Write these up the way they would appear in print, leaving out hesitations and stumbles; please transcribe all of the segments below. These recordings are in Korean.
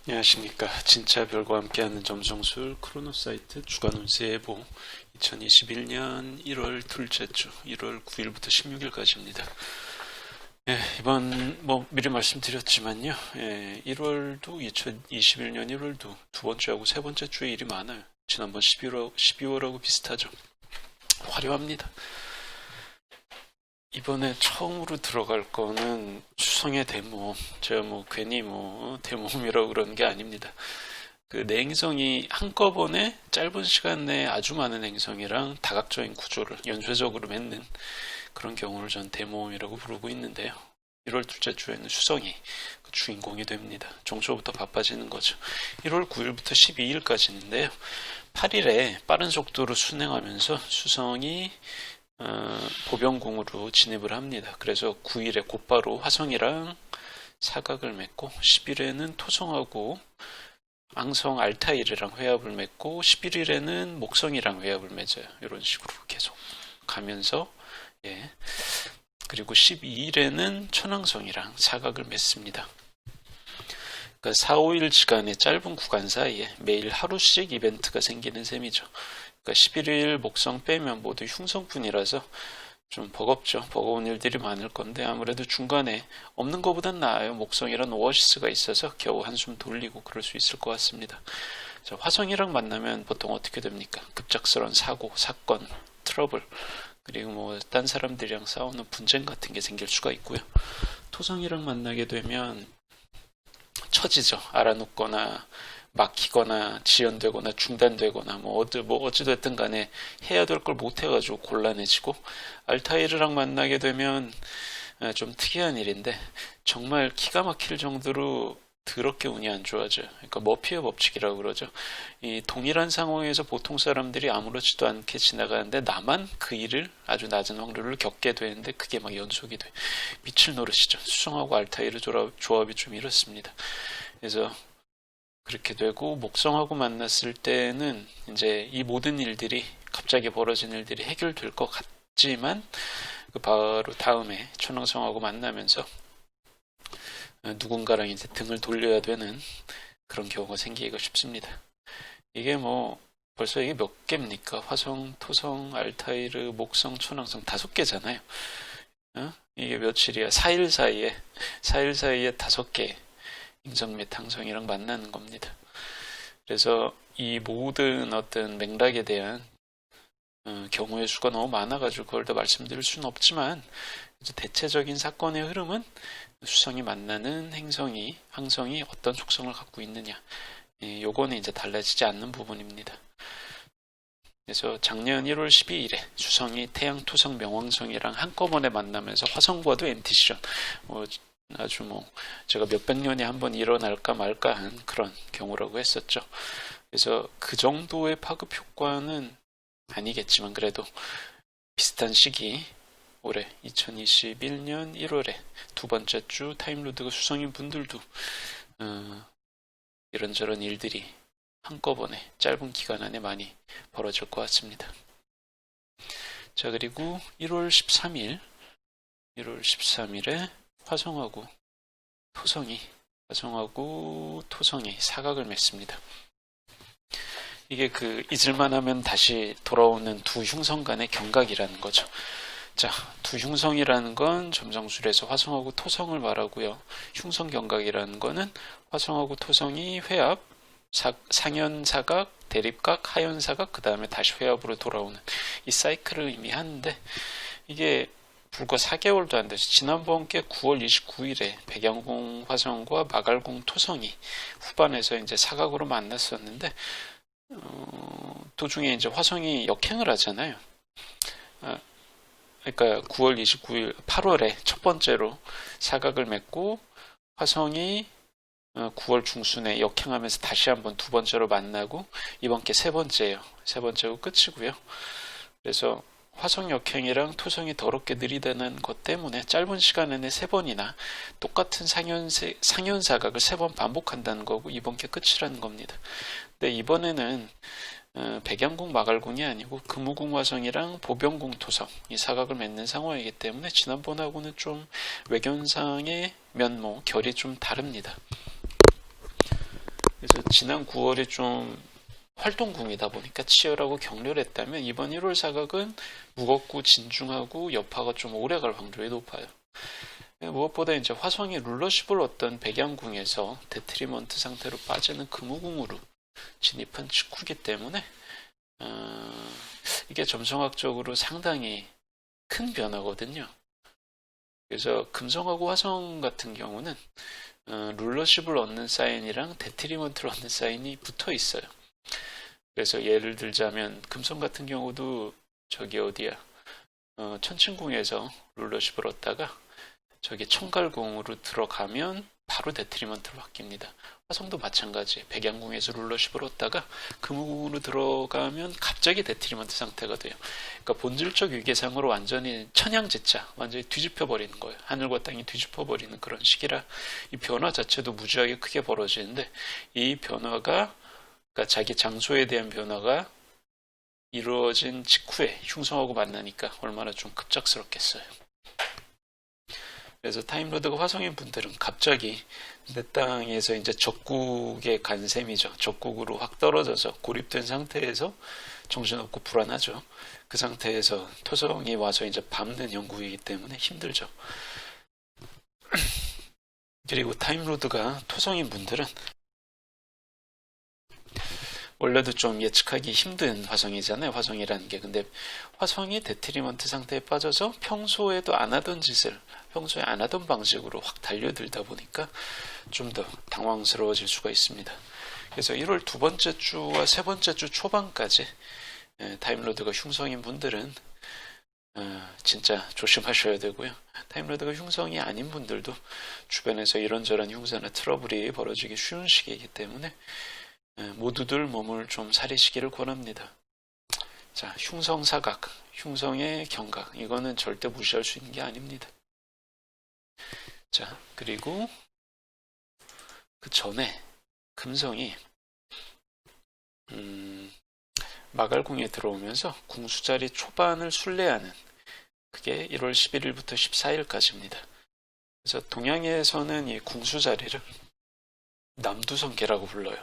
안녕하십니까. 진짜 별과 함께하는 점성술 크로노사이트 주간 운세 예보 2021년 1월 둘째 주 1월 9일부터 16일까지입니다. 이번 미리 말씀드렸지만요. 1월도 2021년 1월도 두 번째하고 세 번째 주에 일이 많아요. 지난번 12월하고 비슷하죠. 화려합니다. 이번에 처음으로 들어갈 거는 수성의 대모험. 제가 괜히 대모험이라고 그러는 게 아닙니다. 그 내행성이 한꺼번에 짧은 시간 내에 아주 많은 행성이랑 다각적인 구조를 연쇄적으로 맺는 그런 경우를 전 대모험이라고 부르고 있는데요. 1월 둘째 주에는 수성이 그 주인공이 됩니다. 종초부터 바빠지는 거죠. 1월 9일부터 12일까지인데요. 8일에 빠른 속도로 순행하면서 수성이 보병궁으로 진입을 합니다. 그래서 9일에 곧바로 화성이랑 사각을 맺고 10일에는 토성하고 앙성 알타일이랑 회합을 맺고 11일에는 목성이랑 회합을 맺어요. 이런 식으로 계속 가면서 그리고 12일에는 천왕성이랑 사각을 맺습니다. 그러니까 4, 5일지간의 짧은 구간 사이에 매일 하루씩 이벤트가 생기는 셈이죠. 그러니까 11일 목성 빼면 모두 흉성뿐이라서 좀 버겁죠. 버거운 일들이 많을 건데 아무래도 중간에 없는 것보단 나아요. 목성이란 오아시스가 있어서 겨우 한숨 돌리고 그럴 수 있을 것 같습니다. 자, 화성이랑 만나면 보통 어떻게 됩니까? 급작스러운 사고, 사건, 트러블, 그리고 딴 사람들이랑 싸우는 분쟁 같은 게 생길 수가 있고요. 토성이랑 만나게 되면 처지죠. 알아놓거나 막히거나 지연되거나 중단되거나 어찌됐든 간에 해야 될 걸 못해가지고 곤란해지고, 알타이르랑 만나게 되면 좀 특이한 일인데 정말 기가 막힐 정도로 더럽게 운이 안 좋아져요. 그러니까 머피의 법칙이라고 그러죠. 이 동일한 상황에서 보통 사람들이 아무렇지도 않게 지나가는데 나만 그 일을 아주 낮은 확률로 겪게 되는데 그게 막 연속이 돼. 미칠 노릇이죠. 수성하고 알타이르 조합이 좀 이렇습니다. 그래서 그렇게 되고, 목성하고 만났을 때는 이제 이 모든 일들이, 갑자기 벌어진 일들이 해결될 것 같지만 바로 다음에 천왕성하고 만나면서 누군가랑 이제 등을 돌려야 되는 그런 경우가 생기기가 쉽습니다. 이게 벌써 이게 몇 개입니까? 화성, 토성, 알타이르, 목성, 천왕성 5개잖아요. 이게 며칠이야? 4일 사이에 5개 행성 및 항성이랑 만나는 겁니다. 그래서 이 모든 어떤 맥락에 대한 경우의 수가 너무 많아가지고 그걸 다 말씀드릴 수는 없지만, 이제 대체적인 사건의 흐름은 수성이 만나는 행성이, 항성이 어떤 속성을 갖고 있느냐, 요거는 이제 달라지지 않는 부분입니다. 그래서 작년 1월 12일에 수성이 태양, 토성, 명왕성이랑 한꺼번에 만나면서 화성과도 엔티션, 아주 제가 몇백 년에 한번 일어날까 말까 한 그런 경우라고 했었죠. 그래서 그 정도의 파급 효과는 아니겠지만 그래도 비슷한 시기, 올해 2021년 1월에 두 번째 주 타임로드가 수성인 분들도 이런저런 일들이 한꺼번에 짧은 기간 안에 많이 벌어질 것 같습니다. 자, 그리고 1월 13일에 화성하고 토성이 사각을 맺습니다. 이게 잊을만 하면 다시 돌아오는 두 흉성 간의 경각이라는 거죠. 자, 두 흉성이라는 건 점성술에서 화성하고 토성을 말하고요. 흉성 경각이라는 거는 화성하고 토성이 회합, 상현사각, 대립각, 하현사각, 그 다음에 다시 회합으로 돌아오는 이 사이클을 의미하는데, 이게 불과 4개월도 안 돼서 지난번께 9월 29일에 백양궁 화성과 마갈궁 토성이 후반에서 이제 사각으로 만났었는데, 도중에 이제 화성이 역행을 하잖아요. 그러니까 9월 29일, 8월에 첫 번째로 사각을 맺고, 화성이 9월 중순에 역행하면서 다시 한번 두 번째로 만나고, 이번 게 세 번째예요. 세 번째고 끝이고요. 그래서 화성 역행이랑 토성이 더럽게 느리다는 것 때문에 짧은 시간 안에 3번이나 똑같은 상현사각을 3번 반복한다는 거고, 이번 게 끝이라는 겁니다. 근데 이번에는 백양궁 마갈궁이 아니고 금우궁 화성이랑 보병궁 토성 이 사각을 맺는 상황이기 때문에 지난번하고는 좀 외견상의 면모, 결이 좀 다릅니다. 그래서 지난 9월이 좀 활동궁이다 보니까 치열하고 격렬했다면 이번 1월 사각은 무겁고 진중하고 여파가 좀 오래 갈 확률이 높아요. 무엇보다 이제 화성이 룰러십을 어떤 백양궁에서 데트리먼트 상태로 빠지는 금우궁으로 진입한 직후이기 때문에 이게 점성학적으로 상당히 큰 변화거든요. 그래서 금성하고 화성 같은 경우는 룰러십을 얻는 사인이랑 데트리먼트를 얻는 사인이 붙어 있어요. 그래서 예를 들자면 금성 같은 경우도 저기 어디야 천칭궁에서 룰러십을 얻다가 저기 청갈궁으로 들어가면 바로 데트리먼트로 바뀝니다. 화성도 마찬가지. 백양궁에서 룰러십을 얻다가 금우궁으로 들어가면 갑자기 데트리먼트 상태가 돼요. 그러니까 본질적 위계상으로 완전히 천양지차, 완전히 뒤집혀 버리는 거예요. 하늘과 땅이 뒤집혀 버리는 그런 시기라 이 변화 자체도 무지하게 크게 벌어지는데 이 변화가 그러니까 자기 장소에 대한 변화가 이루어진 직후에 흉성하고 만나니까 얼마나 좀 급작스럽겠어요. 그래서 타임로드가 화성인 분들은 갑자기 내 땅에서 이제 적국에 간 셈이죠. 적국으로 확 떨어져서 고립된 상태에서 정신없고 불안하죠. 그 상태에서 토성이 와서 이제 밟는 형국이기 때문에 힘들죠. 그리고 타임로드가 토성인 분들은 원래도 좀 예측하기 힘든 화성이잖아요. 화성이라는 게. 근데 화성이 데트리먼트 상태에 빠져서 평소에도 안 하던 짓을 평소에 안 하던 방식으로 확 달려들다 보니까 좀 더 당황스러워질 수가 있습니다. 그래서 1월 두 번째 주와 세 번째 주 초반까지 타임로드가 흉성인 분들은 진짜 조심하셔야 되고요. 타임로드가 흉성이 아닌 분들도 주변에서 이런저런 흉사나 트러블이 벌어지기 쉬운 시기이기 때문에 모두들 몸을 좀 사리시기를 권합니다. 자, 흉성 사각, 흉성의 경각, 이거는 절대 무시할 수 있는 게 아닙니다. 자, 그리고 그 전에 금성이 마갈궁에 들어오면서 궁수자리 초반을 순례하는 그게 1월 11일부터 14일까지입니다. 그래서 동양에서는 이 궁수자리를 남두성계라고 불러요.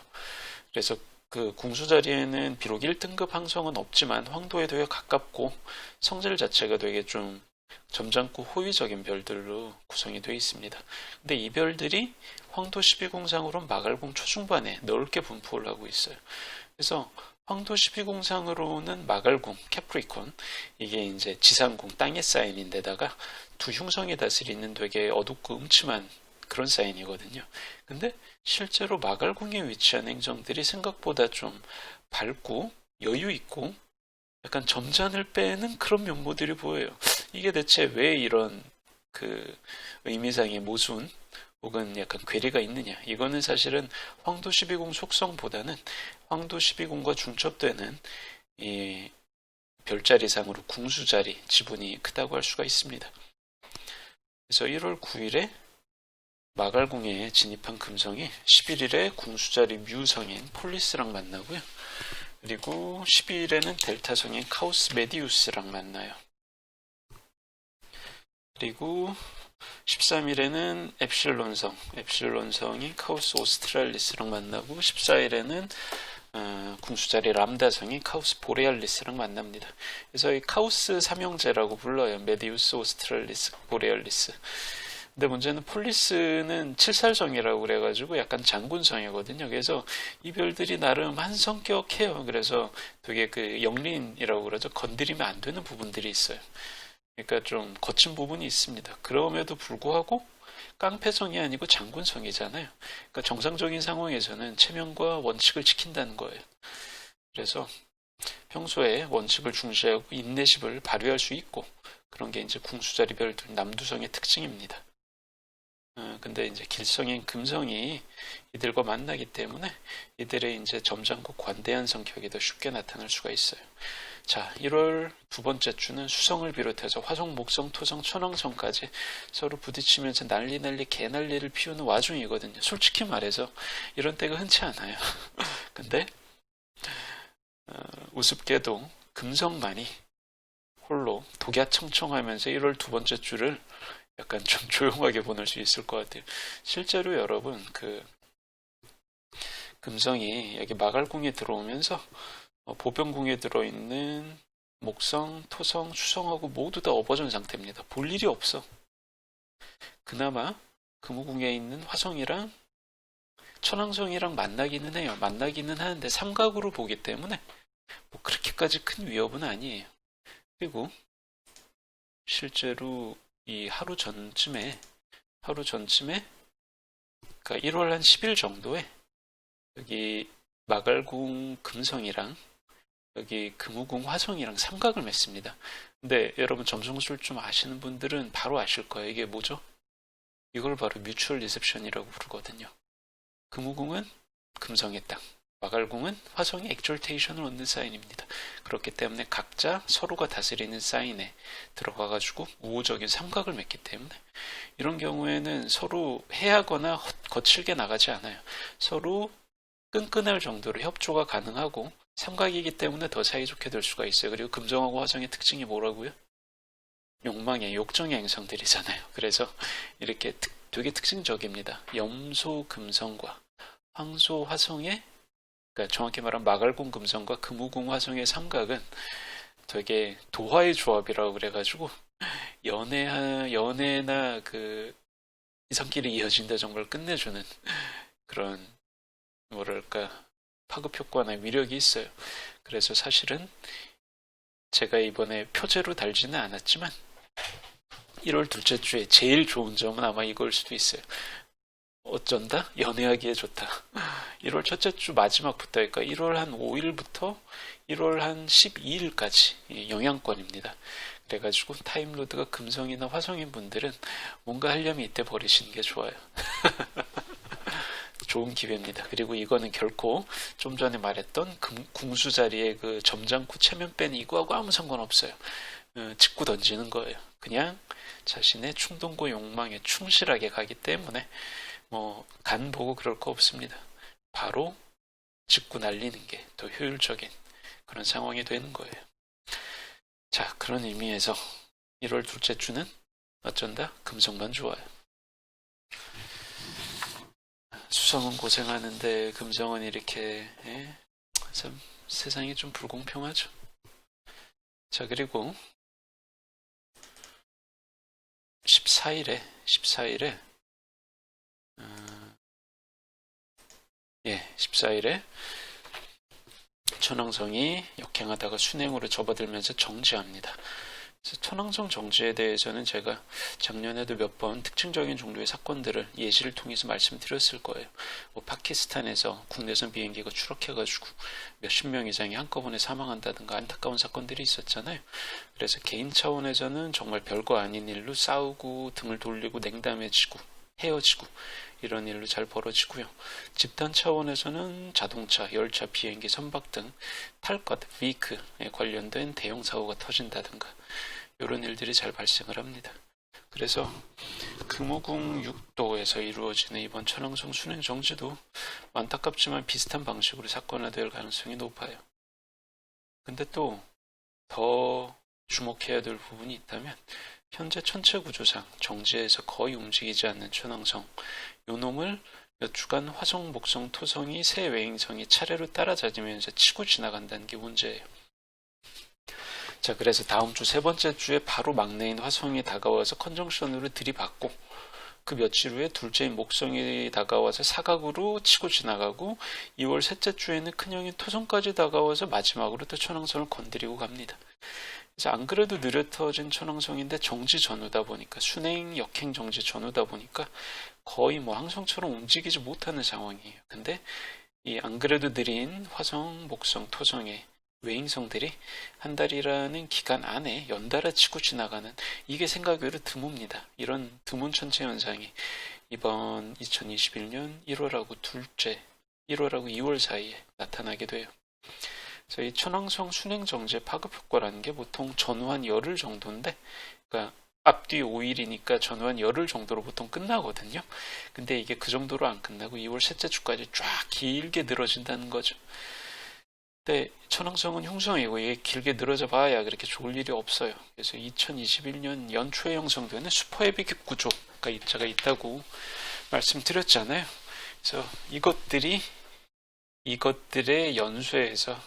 그래서 그 궁수자리에는 비록 1등급 항성은 없지만 황도에 되게 가깝고 성질 자체가 되게 좀 점잖고 호의적인 별들로 구성이 되어 있습니다. 근데 이 별들이 황도 12궁상으로 마갈궁 초중반에 넓게 분포를 하고 있어요. 그래서 황도 12궁상으로는 마갈궁, 캐프리콘, 이게 이제 지상궁, 땅의 사인인데다가 두 흉성이 다스리는 되게 어둡고 음침한 그런 사인이거든요. 근데 실제로 마갈궁에 위치한 행성들이 생각보다 좀 밝고 여유 있고 약간 점잔을 빼는 그런 면모들이 보여요. 이게 대체 왜 이런 그 의미상의 모순 혹은 약간 괴리가 있느냐? 이거는 사실은 황도 12궁 속성보다는 황도 12궁과 중첩되는 이 별자리상으로 궁수자리 지분이 크다고 할 수가 있습니다. 그래서 1월 9일에 마갈궁에 진입한 금성이 11일에 궁수자리 뮤성인 폴리스랑 만나고요. 그리고 12일에는 델타성인 카우스 메디우스랑 만나요. 그리고 13일에는 엡실론성인 카우스 오스트랄리스랑 만나고 14일에는 궁수자리 람다성인 카우스 보레알리스랑 만납니다. 그래서 이 카우스 삼형제라고 불러요. 메디우스, 오스트랄리스, 보레알리스. 근데 문제는 폴리스는 칠살성이라고 그래가지고 약간 장군성이거든요. 그래서 이 별들이 나름 한 성격해요. 그래서 되게 그 영린이라고 그러죠. 건드리면 안 되는 부분들이 있어요. 그러니까 좀 거친 부분이 있습니다. 그럼에도 불구하고 깡패성이 아니고 장군성이잖아요. 그러니까 정상적인 상황에서는 체면과 원칙을 지킨다는 거예요. 그래서 평소에 원칙을 중시하고 인내심을 발휘할 수 있고 그런 게 이제 궁수자리 별들 남두성의 특징입니다. 근데 이제 길성인 금성이 이들과 만나기 때문에 이들의 이제 점잖고 관대한 성격이 더 쉽게 나타날 수가 있어요. 자, 1월 두 번째 주는 수성을 비롯해서 화성, 목성, 토성, 천왕성까지 서로 부딪히면서 난리 개난리를 피우는 와중이거든요. 솔직히 말해서 이런 때가 흔치 않아요. 근데 우습게도 금성만이 홀로 독야청청하면서 1월 두 번째 주를 약간 좀 조용하게 보낼 수 있을 것 같아요. 실제로 여러분 그 금성이 여기 마갈궁에 들어오면서 보병궁에 들어있는 목성, 토성, 수성하고 모두 다 업어준 상태입니다. 볼 일이 없어. 그나마 금우궁에 있는 화성이랑 천왕성이랑 만나기는 해요. 만나기는 하는데 삼각으로 보기 때문에 뭐 그렇게까지 큰 위협은 아니에요. 그리고 실제로 이 하루 전쯤에 그러니까 1월 한 10일 정도에 여기 마갈궁 금성이랑 여기 금우궁 화성이랑 삼각을 맺습니다. 근데 여러분 점성술 좀 아시는 분들은 바로 아실 거예요. 이게 뭐죠? 이걸 바로 뮤추얼 리셉션이라고 부르거든요. 금우궁은 금성의 땅, 마갈궁은 화성의 엑졸테이션을 얻는 사인입니다. 그렇기 때문에 각자 서로가 다스리는 사인에 들어가가지고 우호적인 삼각을 맺기 때문에 이런 경우에는 서로 해하거나 거칠게 나가지 않아요. 서로 끈끈할 정도로 협조가 가능하고 삼각이기 때문에 더 사이좋게 될 수가 있어요. 그리고 금성하고 화성의 특징이 뭐라고요? 욕망의 욕정의 행성들이잖아요. 그래서 이렇게 되게 특징적입니다. 염소 금성과 황소 화성의, 그러니까 정확히 말하면 마갈궁 금성과 금우궁 화성의 삼각은 되게 도화의 조합이라고 그래가지고 연애나 그 이성끼리 이어진다 정말 끝내주는 그런 뭐랄까 파급 효과나 위력이 있어요. 그래서 사실은 제가 이번에 표제로 달지는 않았지만 1월 둘째 주에 제일 좋은 점은 아마 이걸 수도 있어요. 어쩐다? 연애하기에 좋다. 1월 첫째 주 마지막부터, 그러니까 1월 한 5일부터 1월 한 12일까지 영향권입니다. 그래가지고 타임로드가 금성이나 화성인 분들은 뭔가 하려면 이때 버리시는 게 좋아요. 좋은 기회입니다. 그리고 이거는 결코 좀 전에 말했던 궁수 자리에 그 점잖고 체면 빼는 이거하고 아무 상관없어요. 직구 던지는 거예요. 그냥 자신의 충동과 욕망에 충실하게 가기 때문에 뭐 간 보고 그럴 거 없습니다. 바로 직구 날리는 게 더 효율적인 그런 상황이 되는 거예요. 자, 그런 의미에서 1월 둘째 주는 어쩐다? 금성만 좋아요. 수성은 고생하는데 금성은 이렇게 참 세상이 좀 불공평하죠. 자, 그리고 14일에 14일에 천왕성이 역행하다가 순행으로 접어들면서 정지합니다. 천왕성 정지에 대해서는 제가 작년에도 몇 번 특징적인 정도의 사건들을 예시를 통해서 말씀드렸을 거예요. 뭐 파키스탄에서 국내선 비행기가 추락해가지고 몇십 명 이상이 한꺼번에 사망한다든가 안타까운 사건들이 있었잖아요. 그래서 개인 차원에서는 정말 별거 아닌 일로 싸우고 등을 돌리고 냉담해지고 헤어지고 이런 일로 잘 벌어지고요. 집단 차원에서는 자동차, 열차, 비행기, 선박 등 탈 것, 비크에 관련된 대형 사고가 터진다든가 이런 일들이 잘 발생을 합니다. 그래서 금우궁 6도에서 이루어지는 이번 천왕성 순행 정지도 안타깝지만 비슷한 방식으로 사건화될 가능성이 높아요. 근데 또 더 주목해야 될 부분이 있다면 현재 천체 구조상 정지에서 거의 움직이지 않는 천왕성, 요 놈을 몇 주간 화성, 목성, 토성이 새 외행성이 차례로 따라다니면서 치고 지나간다는 게 문제예요. 자, 그래서 다음 주 세 번째 주에 바로 막내인 화성이 다가와서 컨정션으로 들이받고 그 며칠 후에 둘째인 목성이 다가와서 사각으로 치고 지나가고 2월 셋째 주에는 큰형인 토성까지 다가와서 마지막으로 또 천왕성을 건드리고 갑니다. 그래서 안 그래도 느려 터진 천왕성인데 정지 전후다 보니까 순행 역행 정지 전후다 보니까 거의 뭐 항성처럼 움직이지 못하는 상황이에요. 근데 이 안 그래도 느린 화성, 목성, 토성의 외행성들이 한 달이라는 기간 안에 연달아 치고 지나가는 이게 생각외로 드뭅니다. 이런 드문 천체 현상이 이번 2021년 1월하고 2월 사이에 나타나게 돼요. 그래서 이 천왕성 순행 정제 파급 효과라는 게 보통 전후 한 열흘 정도인데, 그러니까 앞뒤 5일이니까 전후 한 열흘 정도로 보통 끝나거든요. 근데 이게 그 정도로 안 끝나고 2월 셋째 주까지 쫙 길게 늘어진다는 거죠. 근데 천왕성은 흉성이고 이게 길게 늘어져 봐야 그렇게 좋을 일이 없어요. 그래서 2021년 연초에 형성되는 슈퍼헤비급 구조가 입자가 있다고 말씀드렸잖아요. 그래서 이것들이 이것들의 연쇄해서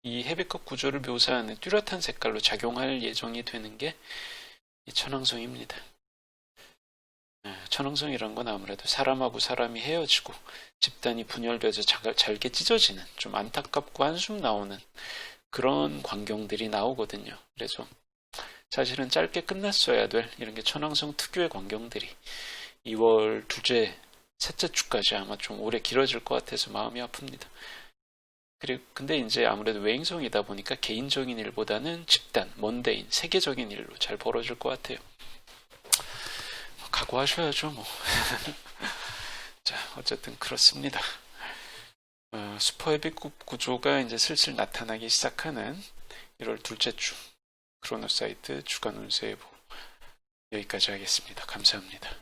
이 헤비급 구조를 묘사하는 뚜렷한 색깔로 작용할 예정이 되는 게 이 천왕성입니다. 천왕성이란 건 아무래도 사람하고 사람이 헤어지고 집단이 분열돼서 잘게 찢어지는 좀 안타깝고 한숨 나오는 그런 광경들이 나오거든요. 그래서 사실은 짧게 끝났어야 될 이런 게 천왕성 특유의 광경들이 2월 둘째, 셋째 주까지 아마 좀 오래 길어질 것 같아서 마음이 아픕니다. 그리고 근데 이제 아무래도 외행성이다 보니까 개인적인 일보다는 집단, 먼데인, 세계적인 일로 잘 벌어질 것 같아요. 각오하셔야죠, 뭐. 자, 어쨌든 그렇습니다. 슈퍼헤비급 구조가 이제 슬슬 나타나기 시작하는 1월 둘째 주 크로노사이트 주간 운세 예보 여기까지 하겠습니다. 감사합니다.